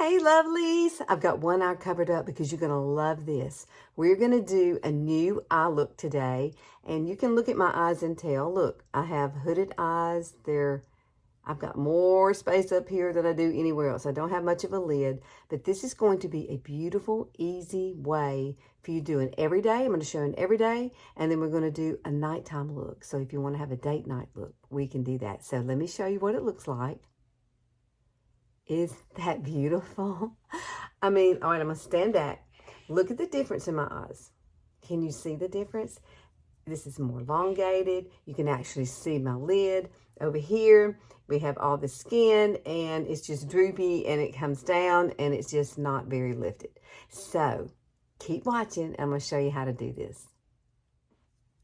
Hey lovelies, I've got one eye covered up because you're going to love this. We're going to do a new eye look today, and you can look at my eyes and tell. Look, I have hooded eyes. I've got more space up here than I do anywhere else. I don't have much of a lid, but this is going to be a beautiful, easy way for you to do an everyday. I'm going to show an everyday, and then we're going to do a nighttime look. So if you want to have a date night look, we can do that. So let me show you what it looks like. Is that beautiful? I mean, all right, I'm going to stand back. Look at the difference in my eyes. Can you see the difference? This is more elongated. You can actually see my lid. Over here, we have all the skin, and it's just droopy, and it comes down, and it's just not very lifted. So, keep watching. I'm going to show you how to do this.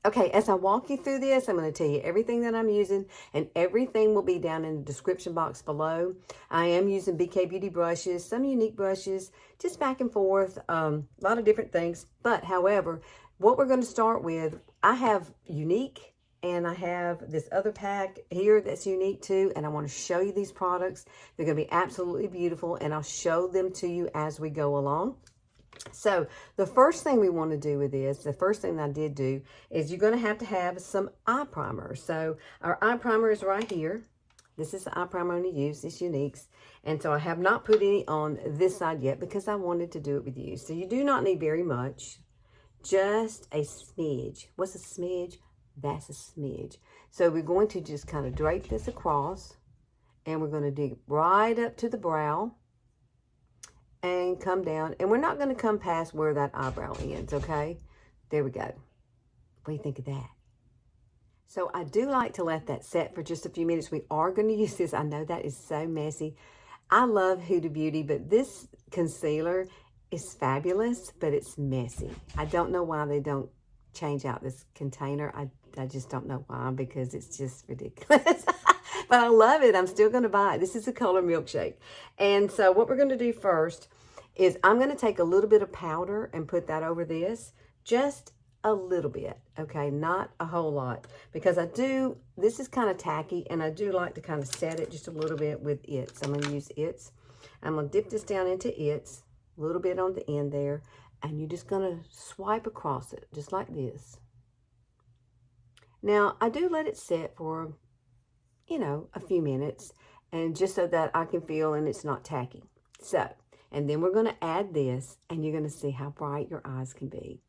Okay, as I walk you through this, I'm going to tell you everything that I'm using, and everything will be down in the description box below. I am using BK Beauty brushes, some Younique brushes, just back and forth, a lot of different things. But, however, what we're going to start with, I have Younique, and I have this other pack here that's Younique too, and I want to show you these products. They're going to be absolutely beautiful, and I'll show them to you as we go along. So the first thing we want to do with this, the first thing I did do, is you're going to have some eye primer. So our eye primer is right here. This is the eye primer I'm going to use, this Younique's. And so I have not put any on this side yet because I wanted to do it with you. So you do not need very much, just a smidge. What's a smidge? That's a smidge. So we're going to just kind of drape this across, and we're going to dig right up to the brow and come down, and we're not going to come past where that eyebrow ends. Okay, there we go. What do you think of that? So I do like to let that set for just a few minutes. We are going to use this. I know that is so messy. I love Huda Beauty, but this concealer is fabulous, but it's messy. I don't know why they don't change out this container. I just don't know why, because it's just ridiculous. But I love it. I'm still going to buy it. This is the color Milkshake. And so what we're going to do first is I'm going to take a little bit of powder and put that over this. Just a little bit, okay? Not a whole lot. Because this is kind of tacky, and I do like to kind of set it just a little bit with It's. I'm going to use It's. I'm going to dip this down into It's, a little bit on the end there, and you're just going to swipe across it, just like this. Now, I do let it set for, you know, a few minutes, and just so that I can feel and it's not tacky. So, and then we're going to add this, and you're going to see how bright your eyes can be.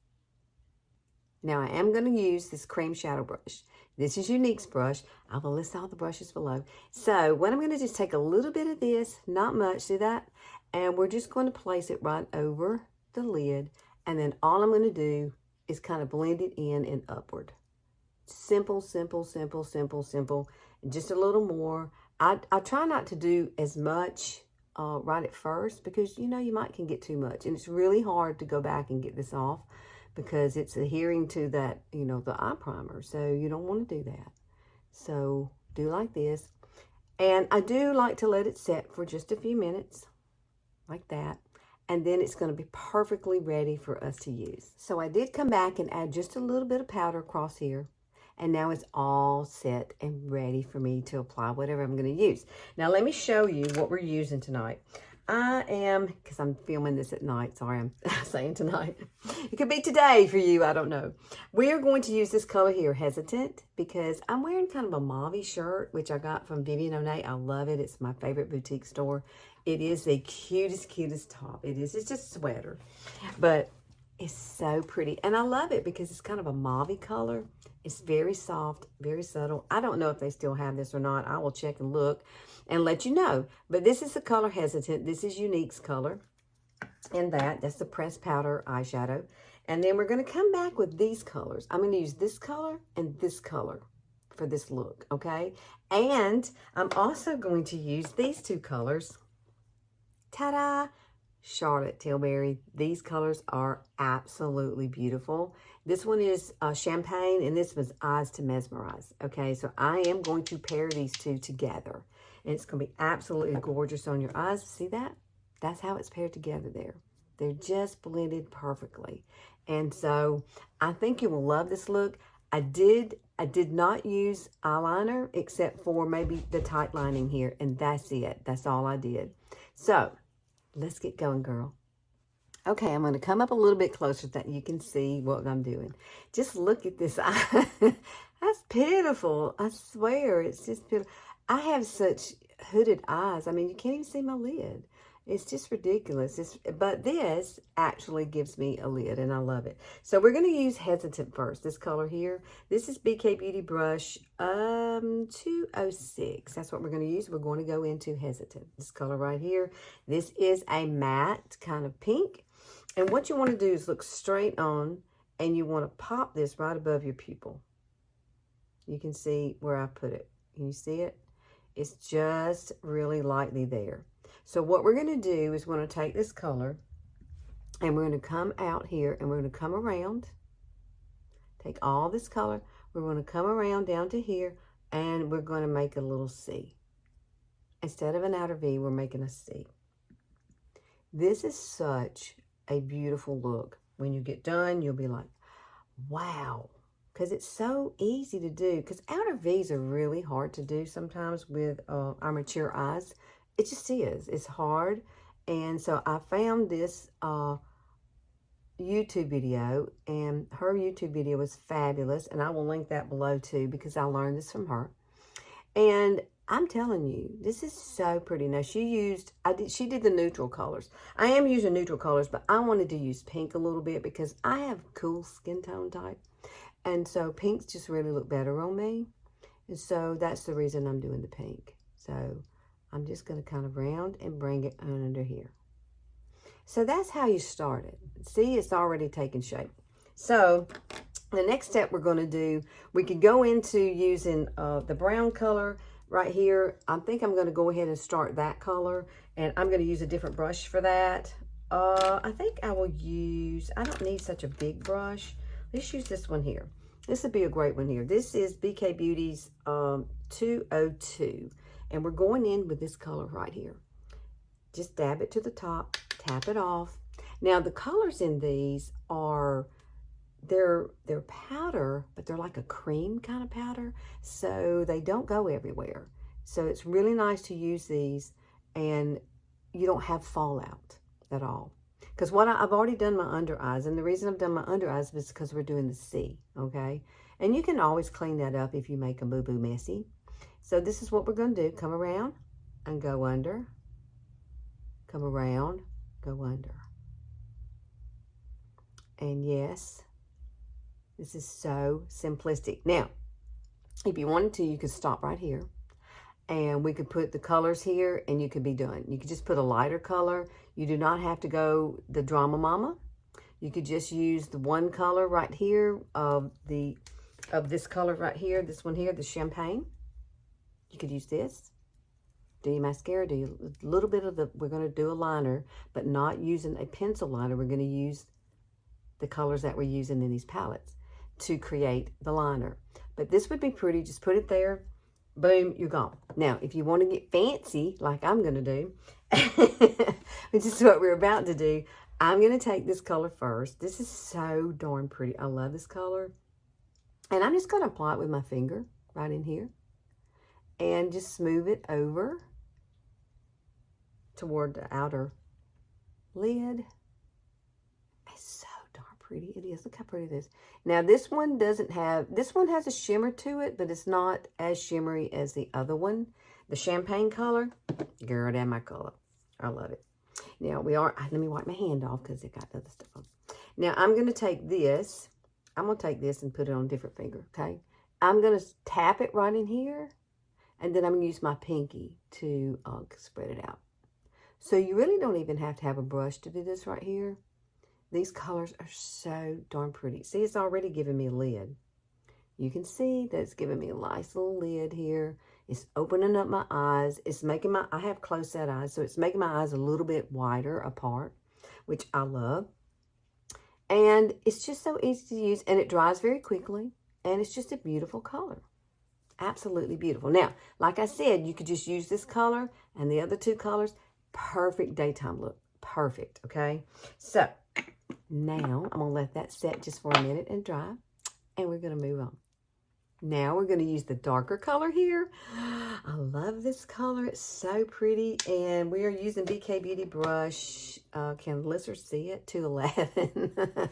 Now, I am going to use this cream shadow brush. This is Younique's brush. I will list all the brushes below. So, what I'm going to just take a little bit of this, not much, see that? And we're just going to place it right over the lid, and then all I'm going to do is kind of blend it in and upward. Simple, simple, simple, simple, simple. Just a little more. I try not to do as much right at first, because you know you can get too much, and it's really hard to go back and get this off because it's adhering to that, you know, the eye primer. So you don't want to do that. So do like this, and I do like to let it set for just a few minutes like that. And then it's going to be perfectly ready for us to use. So I did come back and add just a little bit of powder across here. And now it's all set and ready for me to apply whatever I'm going to use. Now let me show you what we're using tonight. Because I'm filming this at night. Sorry, I'm saying tonight. It could be today for you. I don't know. We are going to use this color here, Hesitant, because I'm wearing kind of a mauve shirt, which I got from Vivian O'Neill. I love it. It's my favorite boutique store. It is the cutest, cutest top. It is. It's just a sweater. But it's so pretty. And I love it because it's kind of a mauve color. It's very soft, very subtle. I don't know if they still have this or not. I will check and look and let you know. But this is the color Hesitant. This is Younique's color. And that's the pressed powder eyeshadow. And then we're going to come back with these colors. I'm going to use this color and this color for this look, okay? And I'm also going to use these two colors. Ta-da! Charlotte Tilbury. These colors are absolutely beautiful. This one is Champagne, and this was Eyes to Mesmerize. Okay, so I am going to pair these two together, and it's going to be absolutely gorgeous on your eyes. See that? That's how it's paired together there. They're just blended perfectly. And so I think you will love this look. I did not use eyeliner except for maybe the tight lining here, and that's it. That's all I did. So Let's get going, girl. Okay, I'm going to come up a little bit closer so that you can see what I'm doing. Just look at this eye. That's pitiful. I swear, it's just pitiful. I have such hooded eyes. I mean, you can't even see my lid. It's just ridiculous. But this actually gives me a lid, and I love it. So we're going to use Hesitant first. This color here. This is BK Beauty Brush 206. That's what we're going to use. We're going to go into Hesitant. This color right here. This is a matte kind of pink. And what you want to do is look straight on, and you want to pop this right above your pupil. You can see where I put it. Can you see it? It's just really lightly there. So what we're going to do is we're going to take this color, and we're going to come out here, and we're going to come around. Take all this color. We're going to come around down to here, and we're going to make a little C. Instead of an outer V, we're making a C. This is such a beautiful look. When you get done, you'll be like, wow, because it's so easy to do. Because outer V's are really hard to do sometimes with our mature eyes. It just is. It's hard. And so I found this YouTube video, and her YouTube video was fabulous, and I will link that below too because I learned this from her. And I'm telling you, this is so pretty. Now, she did the neutral colors. I am using neutral colors, but I wanted to use pink a little bit because I have cool skin tone type. And so pinks just really look better on me. And so that's the reason I'm doing the pink. So I'm just going to kind of round and bring it under here. So that's how you start it. See, it's already taken shape. So the next step we're going to do, we could go into using the brown color right here. I think I'm going to go ahead and start that color, and I'm going to use a different brush for that. I think I will use, I don't need such a big brush. Let's use this one here. This would be a great one here. This is BK Beauty's 202, and we're going in with this color right here. Just dab it to the top, tap it off. Now the colors in these are, they're powder, but they're like a cream kind of powder, so they don't go everywhere. So it's really nice to use these, and you don't have fallout at all. Because I've already done my under eyes, and the reason I've done my under eyes is because we're doing the C, okay? And you can always clean that up if you make a boo-boo messy. So this is what we're going to do. Come around and go under. Come around, go under. And yes, this is so simplistic. Now, if you wanted to, you could stop right here, and we could put the colors here, and you could be done. You could just put a lighter color. You do not have to go the Drama Mama. You could just use the one color right here of this color right here, this one here, the champagne. You could use this. Do your mascara, do a little bit of we're going to do a liner, but not using a pencil liner. We're going to use the colors that we're using in these palettes to create the liner. But this would be pretty. Just put it there. Boom, you're gone. Now, if you want to get fancy, like I'm going to do, which is what we're about to do, I'm going to take this color first. This is so darn pretty. I love this color. And I'm just going to apply it with my finger right in here. And just smooth it over toward the outer lid. It's so darn pretty. It is. Look how pretty it is. Now, this one doesn't have, this one has a shimmer to it, but it's not as shimmery as the other one. The champagne color, girl, that's my color. I love it. Now, let me wipe my hand off because it got other stuff on. Now, I'm going to take this. I'm going to take this and put it on a different finger, okay? I'm going to tap it right in here, and then I'm going to use my pinky to spread it out. So you really don't even have to have a brush to do this right here. These colors are so darn pretty. See, it's already giving me a lid. You can see that it's giving me a nice little lid here. It's opening up my eyes. It's making I have closed set eyes, so it's making my eyes a little bit wider apart, which I love. And it's just so easy to use, and it dries very quickly, and it's just a beautiful color. Absolutely beautiful. Now, like I said, you could just use this color and the other two colors. Perfect daytime look. Perfect, okay? So, now I'm going to let that set just for a minute and dry, and we're going to move on. Now we're going to use the darker color here. I love this color. It's so pretty. And we are using BK Beauty brush. Can listeners see it? 211.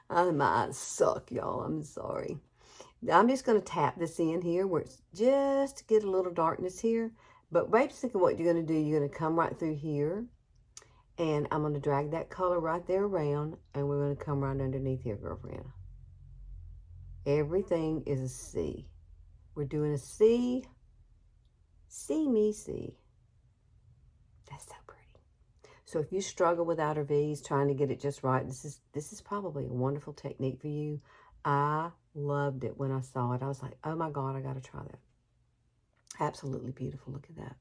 Oh, my eyes suck, y'all. I'm sorry. I'm just going to tap this in here where it's just to get a little darkness here. But basically what you're going to do, you're going to come right through here. And I'm going to drag that color right there around. And we're going to come right underneath here, girlfriend. Everything is a C. We're doing a C. See me, see. That's so pretty. So if you struggle with outer V's, trying to get it just right, this is probably a wonderful technique for you. I loved it when I saw it. I was like, oh my God, I got to try that. Absolutely beautiful. Look at that.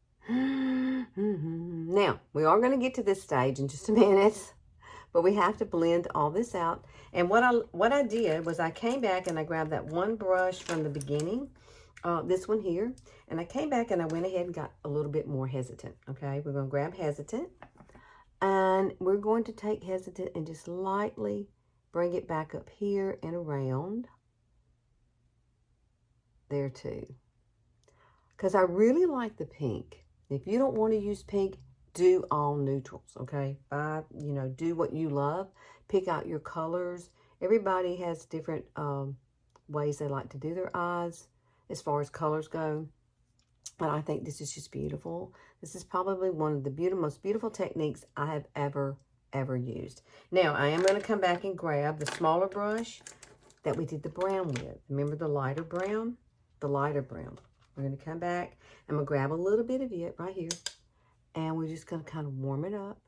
Now, we are going to get to this stage in just a minute, but we have to blend all this out. And what I did was I came back and I grabbed that one brush from the beginning, this one here, and I came back and I went ahead and got a little bit more hesitant. Okay, we're going to grab hesitant, and we're going to take hesitant and just lightly bring it back up here and around there too, because I really like the pink. If you don't want to use pink, do all neutrals, okay? Do what you love. Pick out your colors. Everybody has different ways they like to do their eyes as far as colors go. And I think this is just beautiful. This is probably one of the most beautiful techniques I have ever used. Now, I am going to come back and grab the smaller brush that we did the brown with. Remember the lighter brown? The lighter brown. We're going to come back. I'm going to grab a little bit of it right here. And we're just going to kind of warm it up.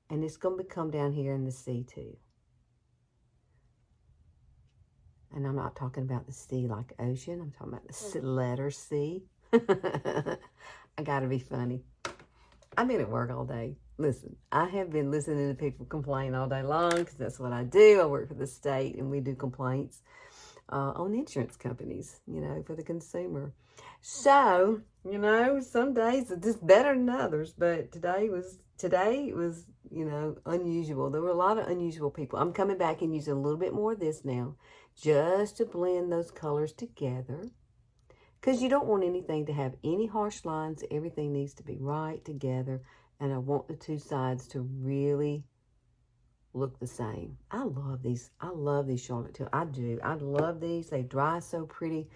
And it's going to come down here in the C too. And I'm not talking about the C like ocean. I'm talking about the letter C. I got to be funny. I've been at work all day. Listen, I have been listening to people complain all day long because that's what I do. I work for the state and we do complaints on insurance companies, for the consumer. So, some days are just better than others, but today was, unusual. There were a lot of unusual people. I'm coming back and using a little bit more of this now just to blend those colors together, because you don't want anything to have any harsh lines. Everything needs to be right together, and I want the two sides to really look the same. I love these. I love these Charlotte Tilbury. I do. I love these. They dry so pretty.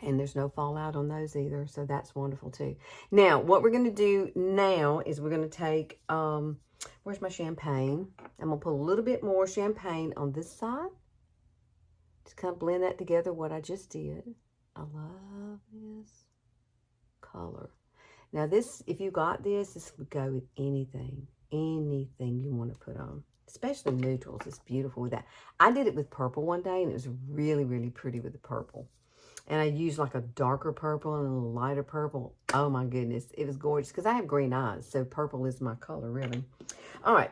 And there's no fallout on those either. So that's wonderful too. Now, what we're going to do now is we're going to take, where's my champagne? I'm going to put a little bit more champagne on this side. Just kind of blend that together, what I just did. I love this color. Now this, if you got this would go with anything you want to put on. Especially neutrals. It's beautiful with that. I did it with purple one day, and it was really, really pretty with the purple. And I used like a darker purple and a lighter purple. Oh my goodness. It was gorgeous because I have green eyes. So purple is my color, really. All right.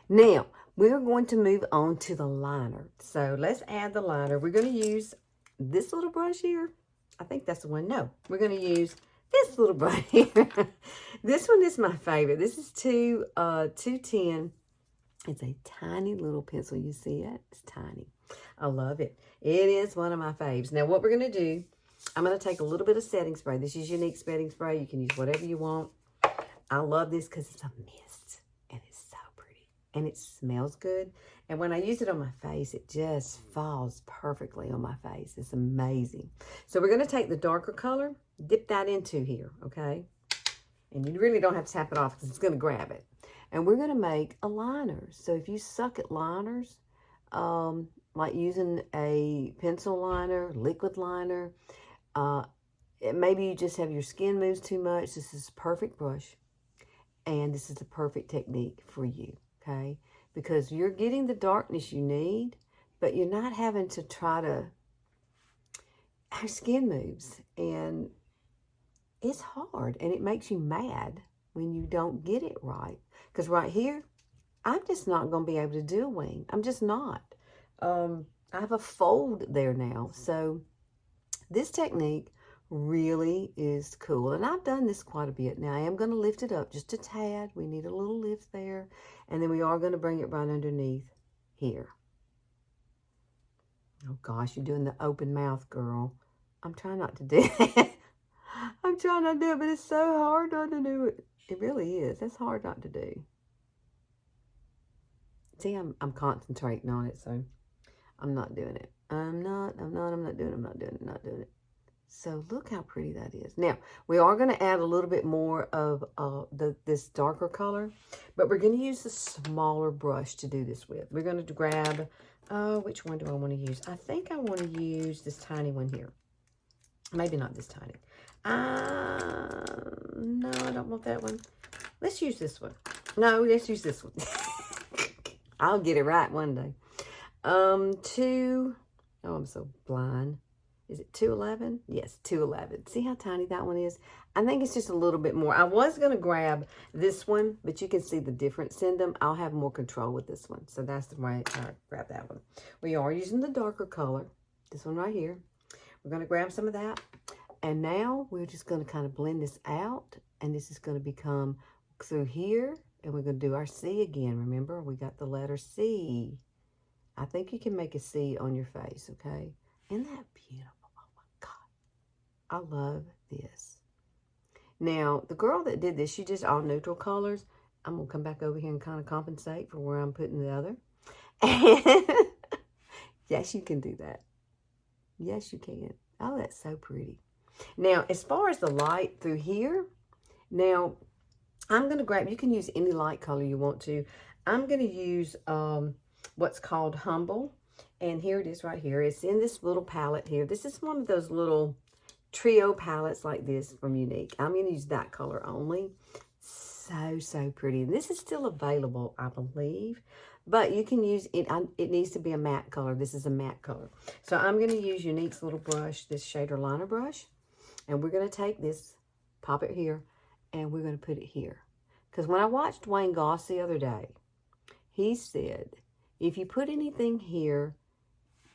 Now, we're going to move on to the liner. So let's add the liner. We're going to use this little brush here. I think that's the one. No, we're going to use this little brush here. This one is my favorite. This is 210. It's a tiny little pencil. You see it? It's tiny. I love it. It is one of my faves. Now, what we're going to do, I'm going to take a little bit of setting spray. This is Younique setting spray. You can use whatever you want. I love this because it's a mist, and it's so pretty, and it smells good. And when I use it on my face, it just falls perfectly on my face. It's amazing. So we're going to take the darker color, dip that into here, okay? And you really don't have to tap it off because it's going to grab it. And we're going to make a liner. So if you suck at liners, like using a pencil liner, liquid liner, maybe you just have your skin moves too much. This is a perfect brush. And this is the perfect technique for you, okay? Because you're getting the darkness you need, but you're not having to try to have skin moves. And it's hard, and it makes you mad when you don't get it right. Because right here, I'm just not going to be able to do a wing. I'm just not. I have a fold there now. So this technique really is cool. And I've done this quite a bit. Now, I am going to lift it up just a tad. We need a little lift there. And then we are going to bring it right underneath here. Oh, gosh, you're doing the open mouth, girl. I'm trying not to do it. I'm trying not to do it, but it's so hard not to do it. It really is. It's hard not to do. See, I'm concentrating on it, so I'm not doing it. I'm not doing it. So look how pretty that is. Now, we are going to add a little bit more of this darker color, but we're going to use the smaller brush to do this with. We're going to grab, which one do I want to use? I think I want to use this tiny one here. Maybe not this tiny. No, I don't want that one. Let's use this one. No, let's use this one. I'll get it right one day. Oh, I'm so blind. Is it 211? Yes, 211. See how tiny that one is? I think it's just a little bit more. I was going to grab this one, but you can see the difference in them. I'll have more control with this one. So that's the way I grab that one. We are using the darker color. This one right here. We're going to grab some of that. And now we're just going to kind of blend this out. And this is going to become through here. And we're going to do our C again. Remember, we got the letter C. I think you can make a C on your face, okay? Isn't that beautiful? Oh, my God. I love this. Now, the girl that did this, she just all neutral colors. I'm going to come back over here and kind of compensate for where I'm putting the other. And yes, you can do that. Yes, you can. Oh, that's so pretty. Now, as far as the light through here, now, I'm going to grab, you can use any light color you want to. I'm going to use what's called Humble. And here it is right here. It's in this little palette here. This is one of those little trio palettes like this from Younique. I'm going to use that color only. So, so pretty. And this is still available, I believe. But you can use it. It needs to be a matte color. This is a matte color. So I'm going to use Younique's little brush, this shader liner brush. And we're going to take this, pop it here, and we're going to put it here. Because when I watched Wayne Goss the other day, he said, if you put anything here,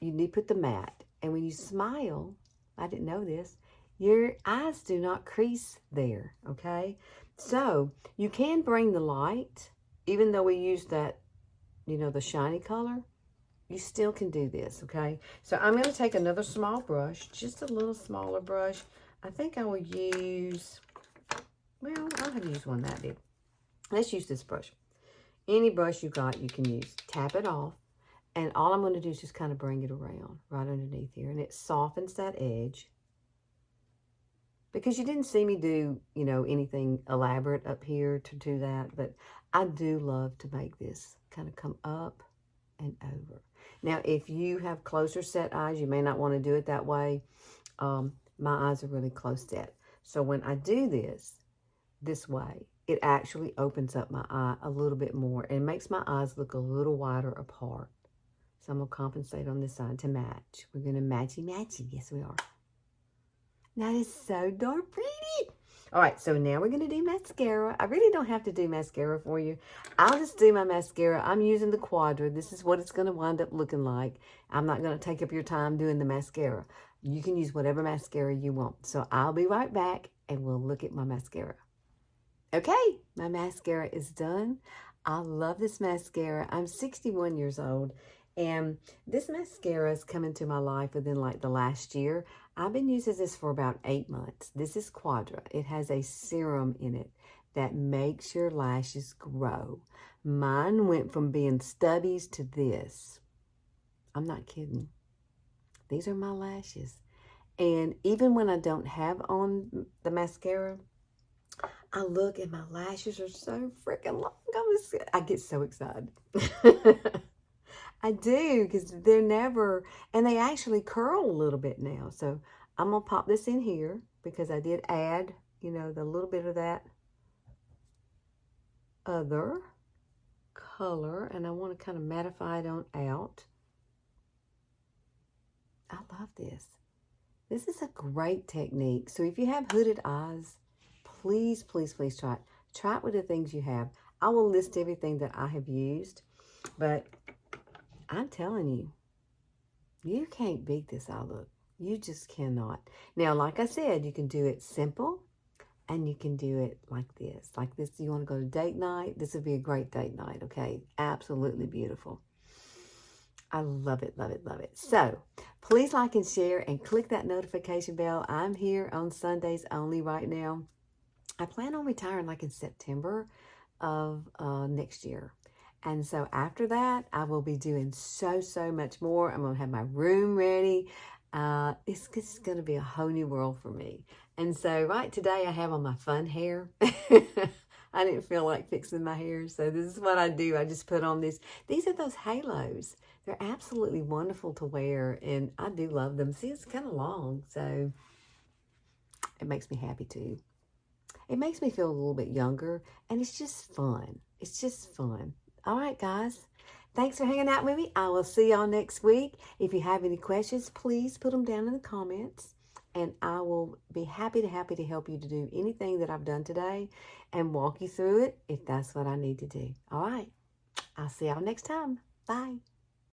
you need to put the matte. And when you smile, I didn't know this, your eyes do not crease there, okay? So you can bring the light, even though we use that, you know, the shiny color, you still can do this, okay? So I'm going to take another small brush, just a little smaller brush. I think I will use, well, I'll have to use one that big. Let's use this brush. Any brush you got, you can use. Tap it off. And all I'm going to do is just kind of bring it around right underneath here. And it softens that edge. Because you didn't see me do, you know, anything elaborate up here to do that. But I do love to make this kind of come up and over. Now, if you have closer set eyes, you may not want to do it that way. My eyes are really close set. So when I do this way, it actually opens up my eye a little bit more and makes my eyes look a little wider apart. So I'm going to compensate on this side to match. We're going to matchy-matchy. Yes, we are. That is so darn pretty. All right, so now we're going to do mascara. I really don't have to do mascara for you. I'll just do my mascara. I'm using the Quadra. This is what it's going to wind up looking like. I'm not going to take up your time doing the mascara. You can use whatever mascara you want. So I'll be right back, and we'll look at my mascara. Okay, my mascara is done. I love this mascara. I'm 61 years old, and this mascara has come into my life within like the last year. I've been using this for about 8 months. This is Quadra. It has a serum in it that makes your lashes grow. Mine went from being stubbies to this. I'm not kidding. These are my lashes. And even when I don't have on the mascara, I look and my lashes are so freaking long. I get so excited. I do, because they're never, and they actually curl a little bit now. So I'm going to pop this in here because I did add, you know, the little bit of that other color. And I want to kind of mattify it on out. I love this. This is a great technique. So if you have hooded eyes, please, please, please try it. Try it with the things you have. I will list everything that I have used, but I'm telling you, you can't beat this eye look. You just cannot. Now, like I said, you can do it simple, and you can do it like this. Like this, you want to go to date night? This would be a great date night, okay? Absolutely beautiful. I love it, love it, love it. So please like and share and click that notification bell. I'm here on Sundays only right now. I plan on retiring like in September of next year. And so after that, I will be doing so much more. I'm going to have my room ready. It's going to be a whole new world for me. And so right today I have on my fun hair. I didn't feel like fixing my hair, so this is what I do. I just put on this. These are those halos. They're absolutely wonderful to wear, and I do love them. See, it's kind of long, so it makes me happy too. It makes me feel a little bit younger, and it's just fun. It's just fun. All right, guys. Thanks for hanging out with me. I will see y'all next week. If you have any questions, please put them down in the comments, and I will be happy to help you to do anything that I've done today and walk you through it if that's what I need to do. All right. I'll see y'all next time. Bye.